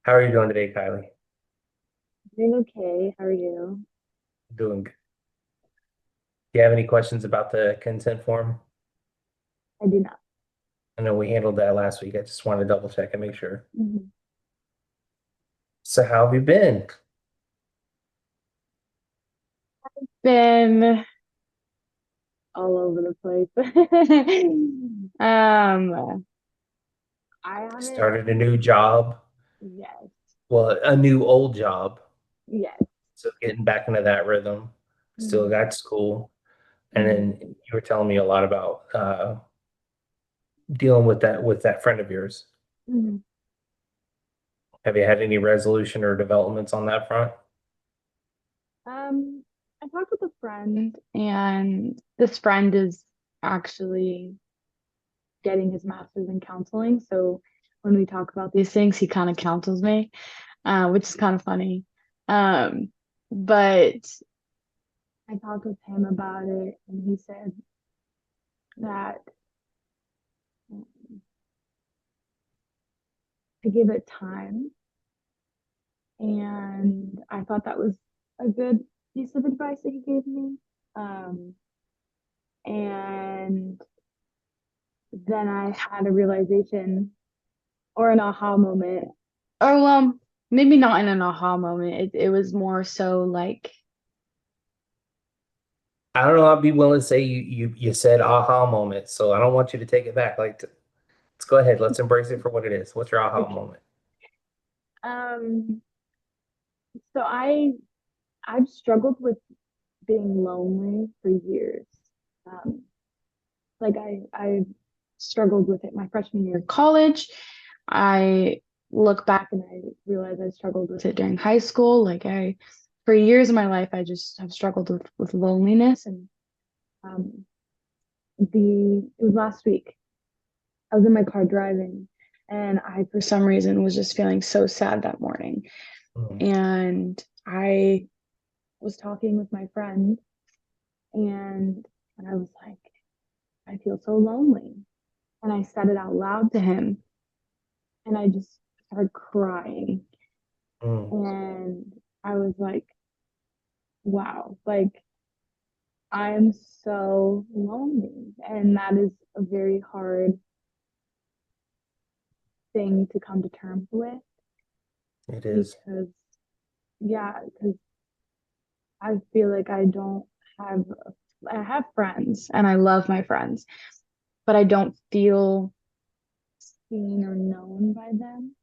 How are you doing today, Kylie? Doing okay. How are you? Doing good. Do you have any questions about the consent form? I do not. I know we handled that last week. I just want to double check and make sure. Mhm. So how have you been? Been all over the place. I haven't. Started a new job. Yes, Well, a new old job. yes. So getting back into that rhythm. Still Mhm, got school. And mhm, then you were telling me a lot about dealing with that friend of yours. mhm. Have you had any resolution or developments on that front? Um, I talked with a friend, and this friend is actually getting his master's in counseling. So when we talk about these things, he kind of counsels me, which is kind of funny. Um, but I talked with him about it, and he said that to give it time. And I thought that was a good piece of advice that he gave me. Um, and then I had a realization or an aha moment. Or, well, maybe not in an aha moment. It was more so like, I don't know. I'd be willing to say you said aha moment, so I don't want you to take it back. Let's go ahead. Let's embrace it for what it is. What's your aha okay. moment? Um, so I've struggled with being lonely for years. Um, I struggled with it my freshman year of college. I look back and I realize I struggled with it during high school. For years of my life, I just have struggled with loneliness. And um, it was last week. I was in my car driving, and I, for some reason, was just feeling so sad that morning. Mm, And I was talking with my friend, and I was like, I feel so lonely. And I said it out loud to him, and I just started crying. mm. And I was like, wow, like I'm so lonely. And that is a very hard thing to come to terms with It is. because, yeah, because I feel like have, I have friends and I love my friends, but I don't feel seen or known by them.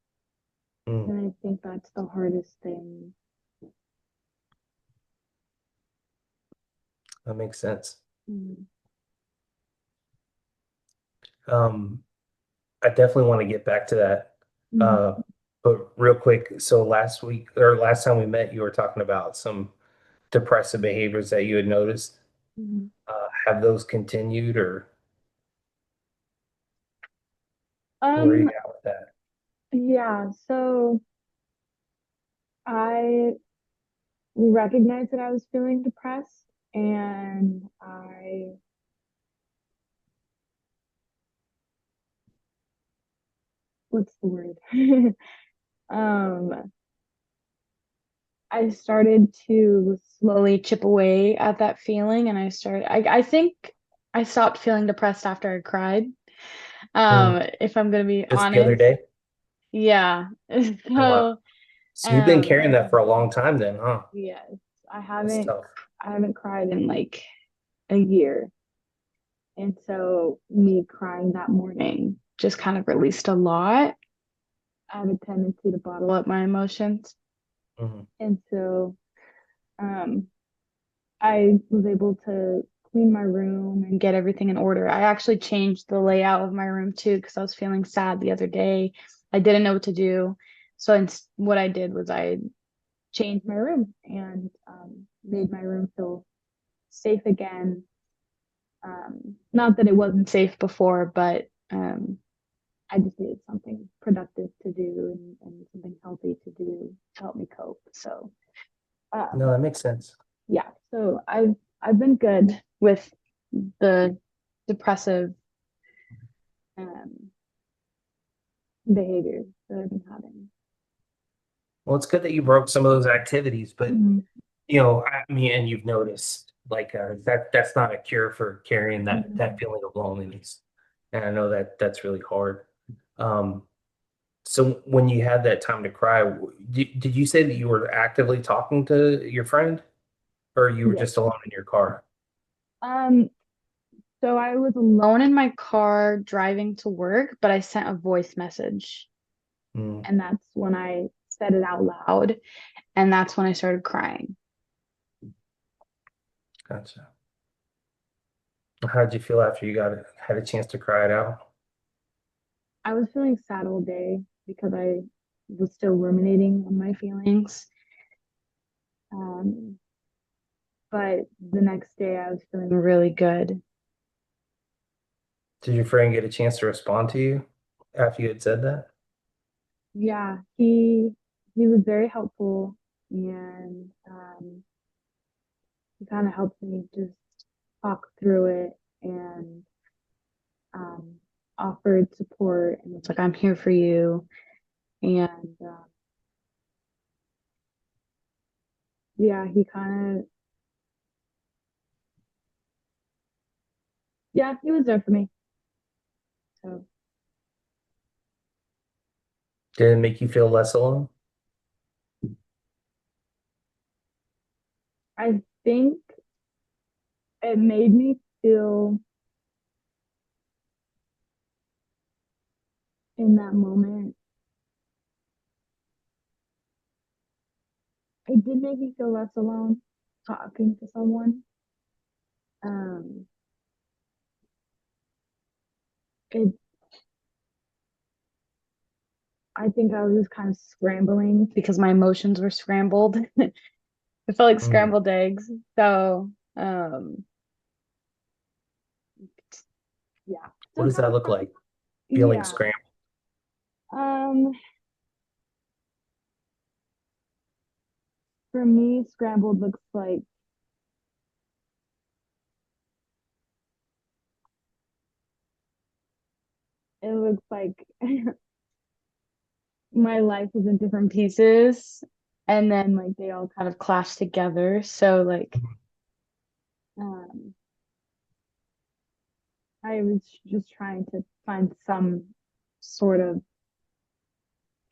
Mm, And I think that's the hardest thing. that makes sense. Mm-hmm. Um, I definitely want to get back to that. Mm-hmm. Uh, but real quick, so last week or last time we met, you were talking about some depressive behaviors that you had noticed. Mm-hmm. Have those continued, or where are you Um, at with that? yeah, so I recognized that I was feeling depressed and what's the word? um, I started to slowly chip away at that feeling and I think I stopped feeling depressed after I cried. Mm, If I'm gonna be just the other honest. day? Yeah. Oh, wow. So, So you've been um, carrying that for a long time then, huh? yes, I That's haven't tough. I haven't cried in like a year. And so me crying that morning just kind of released a lot. I have a tendency to bottle up my emotions. Mm, And so um, I was able to clean my room and get everything in order. I actually changed the layout of my room too because I was feeling sad the other day. I didn't know what to do. So what I did was I changed my room and made my room feel safe again. Not that it wasn't safe before, but I just needed something productive to do and something healthy to do to help me cope. So no, um, that makes sense. yeah, so I've been good with the depressive um, behaviors that I've been having. Well, it's good that you broke some of those activities, but Mhm. I mean, and you've noticed like that's not a cure for carrying that Mhm. feeling of loneliness. And I know that that's really hard. Um, so when you had that time to cry, did you say that you were actively talking to your friend, or you were Yes. just alone in your car? Um, so I was alone in my car driving to work, but I sent a voice message, Mm, and that's when I said it out loud, and that's when I started crying. gotcha. How did you feel after you had a chance to cry it out? I was feeling sad all day because I was still ruminating on my feelings. Um, but the next day I was feeling really good. Did your friend get a chance to respond to you after you had said that? Yeah, he was very helpful, and he kind of helped me just talk through it, and um, offered support, and was like, "I'm here for you." And yeah, he kind of yeah, he was there for me. So Did it make you feel less alone? I think it made me feel in that moment. It did make me feel less alone talking to someone. Um, it I think I was just kind of scrambling because my emotions were scrambled. It felt like Mm. scrambled eggs. So, um, yeah, What still does kind that of look hard. like? Feeling Yeah. scrambled? Um, for me, scrambled looks like it looks like my life was in different pieces, and then like they all kind of clashed together. So like, um, I was just trying to find some sort of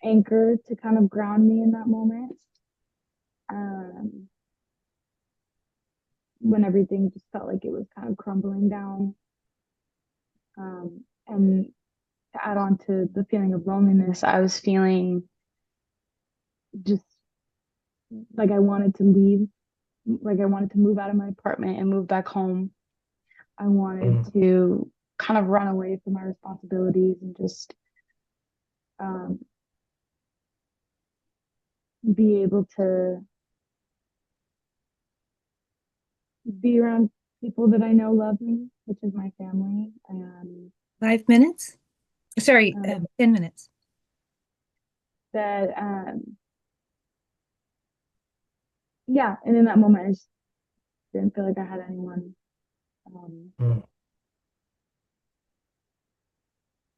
anchor to kind of ground me in that moment. Um, when everything just felt like it was kind of crumbling down. And to add on to the feeling of loneliness, I was feeling just like I wanted to leave, like I wanted to move out of my apartment and move back home. I wanted Mm. to kind of run away from my responsibilities and just um, be able to be around people that I know love me, which is my family, and 5 minutes? Sorry, um, 10 minutes. that yeah. And in that moment, I just didn't feel like I had anyone, um, Mm.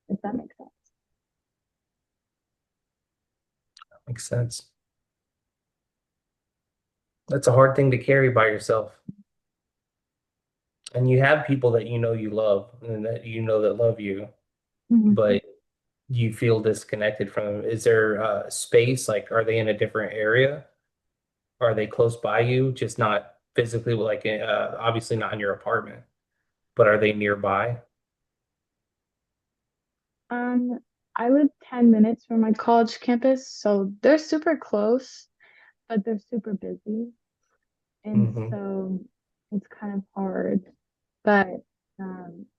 if that makes sense. Makes sense. That's a hard thing to carry by yourself. And you have people that you love and that that love you, Mhm. but you feel disconnected from them. Is there space? Like, are they in a different area? Are they close by you? Just not physically, like obviously not in your apartment, but are they nearby? Um, I live 10 minutes from my college campus, so they're super close, but they're super busy. And Hmm. so it's kind of hard. But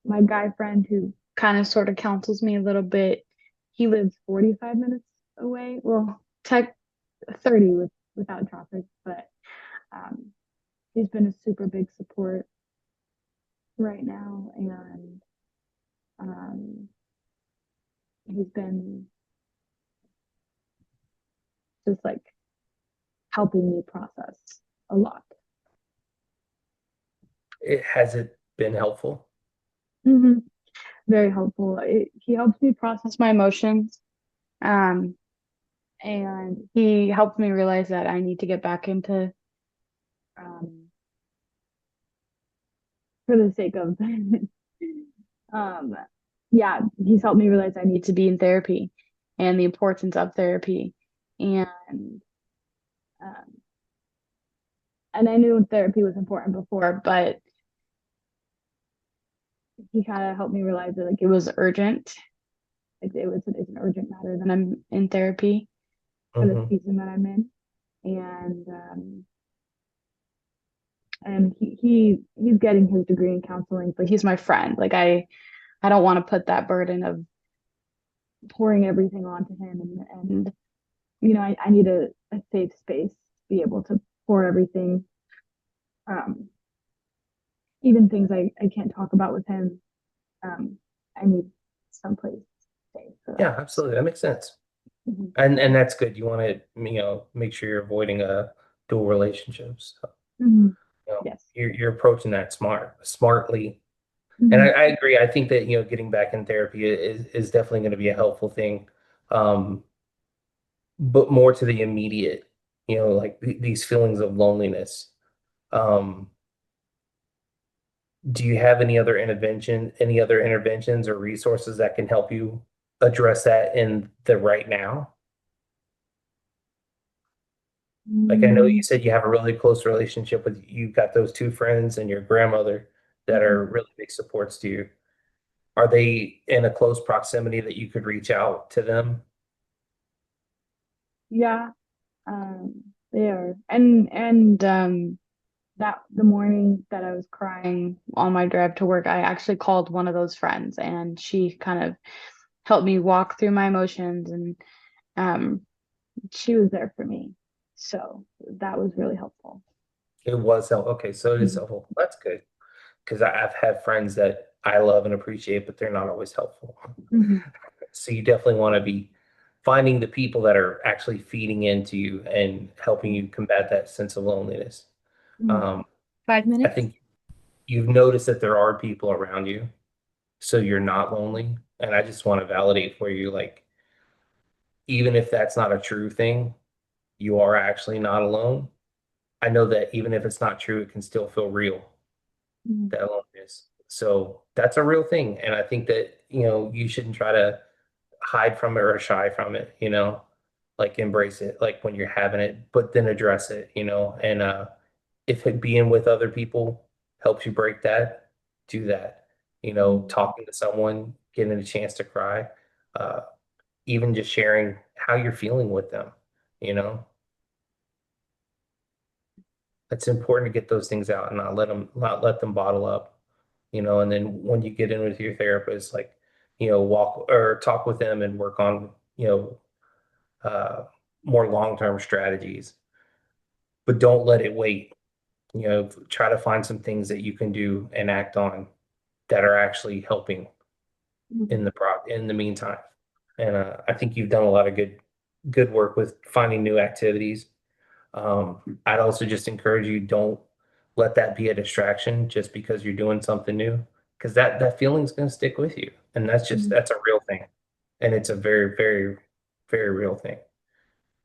my guy friend who kind of sort of counsels me a little bit, he lives 45 minutes away. Well, tech 30 without traffic, but um, he's been a super big support right now, and um, he's been just like helping me process a lot. Has it been helpful? Hmm. Very helpful. He helps me process my emotions, um, And he helped me realize that I need to get back into, um, for the sake of, um, yeah, he's helped me realize I need to be in therapy and the importance of therapy. And, um, and I knew therapy was important before, but he kind of helped me realize that like it was urgent. Like it's an urgent matter that I'm in therapy for the Hmm. season that I'm in. And he's getting his degree in counseling, but he's my friend. Like I don't want to put that burden of pouring everything onto him, and I need a safe space to be able to pour everything, um even things I can't talk about with him. I need someplace safe for Yeah, that. absolutely. That makes sense. Mhm. And that's good. You want to, make sure you're avoiding dual relationships. So, Mhm. you know, Yes. you're approaching that smartly. And Mhm. I agree. I think that, getting back in therapy is definitely going to be a helpful thing. Um, but more to the immediate, like these feelings of loneliness. Um, do you have any other interventions or resources that can help you address that in the right now? Like I know you Mm, said you have a really close relationship with you've got those two friends and your grandmother that mhm. are really big supports to you. Are they in a close proximity that you could reach out to them? Yeah, they are. And that the morning that I was crying on my drive to work, I actually called one of those friends, and she kind of helped me walk through my emotions, and um she was there for me. So that was really helpful. It was helpful. Okay, so it is Mhm. helpful. That's good because I've had friends that I love and appreciate, but they're not always helpful. Mhm. So you definitely want to be finding the people that are actually feeding into you and helping you combat that sense of loneliness. Mhm. Um, Five I minutes? think you've noticed that there are people around you, so you're not lonely. And I just want to validate for you, like, even if that's not a true thing, you are actually not alone. I know that even if it's not true, it can still feel real, Mhm. that loneliness. So that's a real thing. And I think that, you shouldn't try to hide from it or shy from it, like embrace it, like when you're having it, but then address it, and if it being with other people helps you break that, do that. Mhm. Talking to someone, getting a chance to cry, uh, even just sharing how you're feeling with them, you know, it's important to get those things out and not let them bottle up, and then when you get in with your therapist, like, walk or talk with them and work on, uh, more long-term strategies, but don't let it wait. Try to find some things that you can do and act on that are actually helping Mhm. in the meantime. And I think you've done a lot of good work with finding new activities. I'd also just encourage you, don't let that be a distraction just because you're doing something new, because that feeling's going to stick with you, and Mhm. that's a real thing, and it's a very, very, very real thing.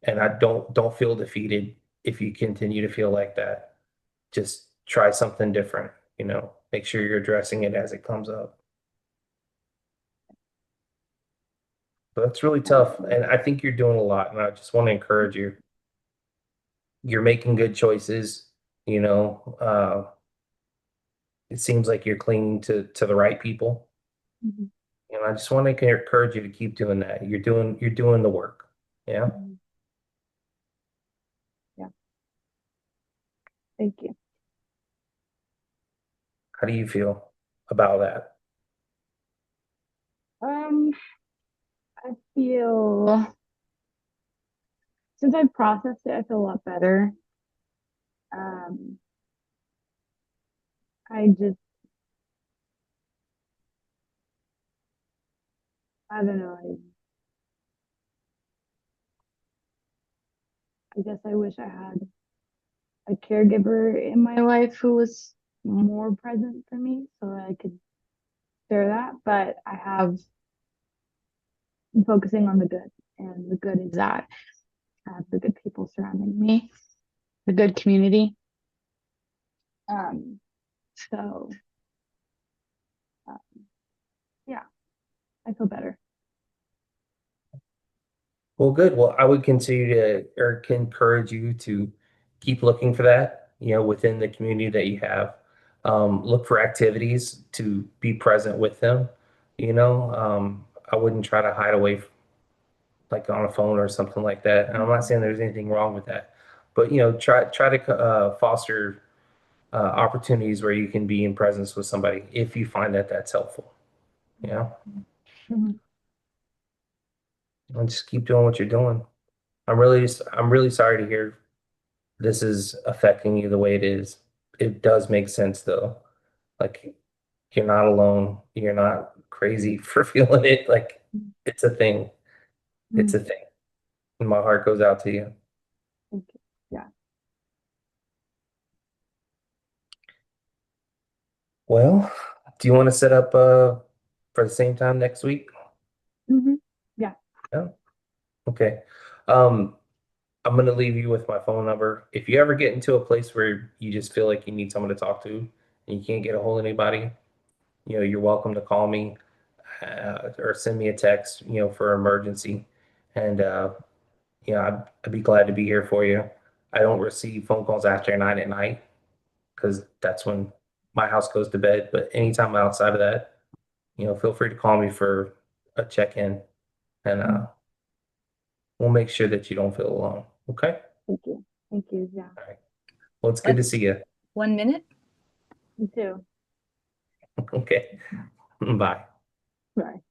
And I don't feel defeated if you continue to feel like that. Just try something different, make sure you're addressing it as it comes up. But that's really tough. And I think you're doing a lot. And I just want to encourage you. You're making good choices. You know, it seems like you're clinging to the right people. Mhm. And I just want to encourage you to keep doing that. You're doing the work. Yeah. Mhm. Yeah, thank you. How do you feel about that? um I feel, since I've processed it, I feel a lot better. um I just, I don't know, I guess I wish I had a caregiver in my life who was more present for me so that I could share that. But I have been focusing on the good, and the good is that have the good people surrounding me, the good community. So uh, yeah, I feel better. Well, good. Well, I would continue to or can encourage you to keep looking for that, within the community that you have. Look for activities to be present with them. I wouldn't try to hide away like on a phone or something like that. And I'm not saying there's anything wrong with that, but try to foster opportunities where you can be in presence with somebody if you find that that's helpful. You know, Mhm. and just keep doing what you're doing. I'm really sorry to hear this is affecting you the way it is. It does make sense though. Like you're not alone. You're not crazy for feeling it. Like it's a thing. It's Mhm. a thing. And my heart goes out to you. Thank you. Yeah. Well, do you want to set up for the same time next week? Hmm. Yeah. Yeah. Okay. Um, I'm gonna leave you with my phone number. If you ever get into a place where you just feel like you need someone to talk to and you can't get a hold of anybody, you're welcome to call me or send me a text, for emergency. And I'd be glad to be here for you. I don't receive phone calls after 9 at night because that's when my house goes to bed. But anytime outside of that, feel free to call me for a check-in, and Mhm. we'll make sure that you don't feel alone. Okay? Thank you. Thank you. Yeah. All right. Well, it's good One to see you. 1 minute. You too. Okay. Bye. Bye.